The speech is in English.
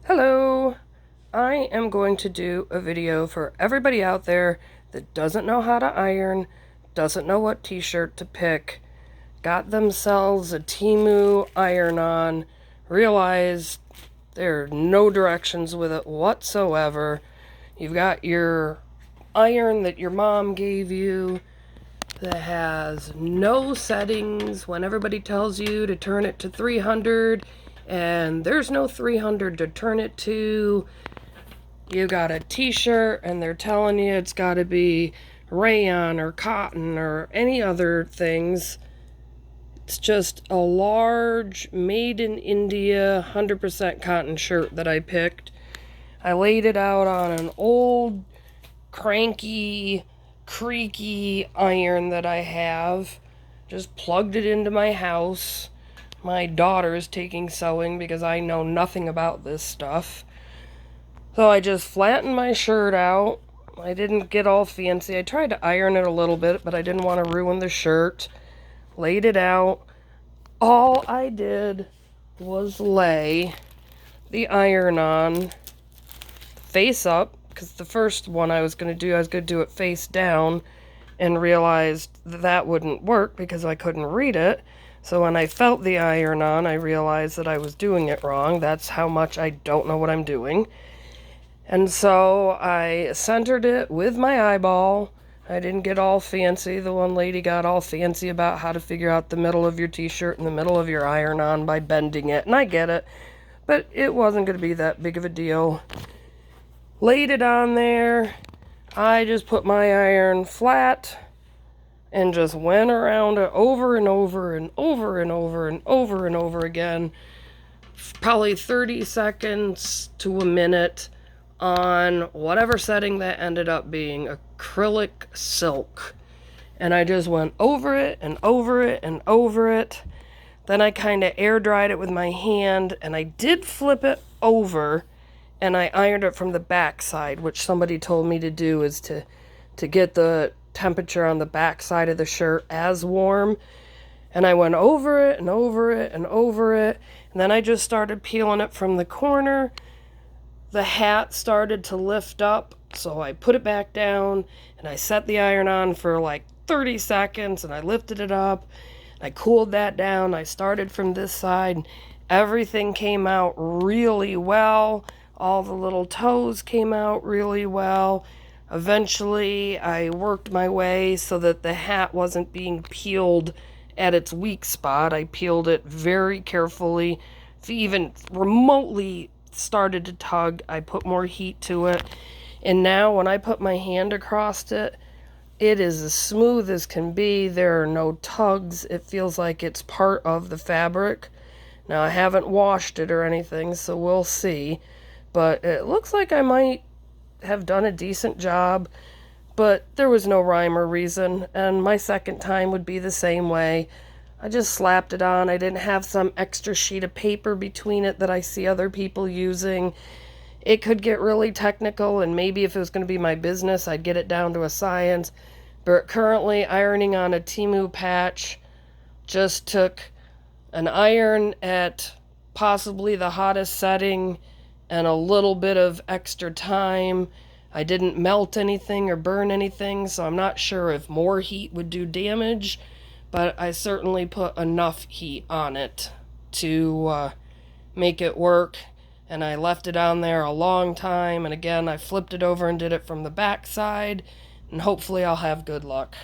Hello! I am going to do a video for everybody out there that doesn't know how to iron, doesn't know what t-shirt to pick, got themselves a Temu iron-on, realized there are no directions with it whatsoever. You've got your iron that your mom gave you that has no settings when everybody tells you to turn it to 300 and there's no 300 to turn it to. You got a t-shirt and they're telling you it's got to be rayon or cotton or any other things. It's just a large made in India 100% cotton shirt that I picked. I laid it out on an old cranky creaky iron that I have. Just plugged it into my house. My daughter is taking sewing because I know nothing about this stuff. So I just flattened my shirt out. I didn't get all fancy. I tried to iron it a little bit, but I didn't want to ruin the shirt. Laid it out. All I did was lay the iron on face up, because the first one I was going to do it face down, and realized that wouldn't work because I couldn't read it. So when I felt the iron on, I realized that I was doing it wrong. That's how much I don't know what I'm doing. And so I centered it with my eyeball. I didn't get all fancy. The one lady got all fancy about how to figure out the middle of your t-shirt and the middle of your iron-on by bending it, and I get it. But it wasn't going to be that big of a deal. Laid it on there. I just put my iron flat and just went around it over and over and over and over and over and over again. Probably 30 seconds to a minute on whatever setting that ended up being, acrylic silk. And I just went over it and over it and over it. Then I kind of air dried it with my hand, and I did flip it over, and I ironed it from the back side, which somebody told me to do is to get the temperature on the back side of the shirt as warm. And I went over it and over it and over it, and then I just started peeling it from the corner. The hat started to lift up, so I put it back down, and I set the iron on for like 30 seconds, and I lifted it up. I cooled that down. I started from this side. Everything came out really well. All the little toes came out really well. Eventually, I worked my way so that the hat wasn't being peeled at its weak spot. I peeled it very carefully. If it even remotely started to tug, I put more heat to it. And now when I put my hand across it, it is as smooth as can be. There are no tugs. It feels like it's part of the fabric. Now, I haven't washed it or anything, so we'll see. But it looks like I might have done a decent job, but there was no rhyme or reason, and my second time would be the same way. I just slapped it on. I didn't have some extra sheet of paper between it that I see other people using. It could get really technical, and maybe if it was going to be my business, I'd get it down to a science. But currently, ironing on a Temu patch just took an iron at possibly the hottest setting and a little bit of extra time. I didn't melt anything or burn anything, so I'm not sure if more heat would do damage, but I certainly put enough heat on it to make it work. And I left it on there a long time, and again I flipped it over and did it from the back side, and hopefully I'll have good luck.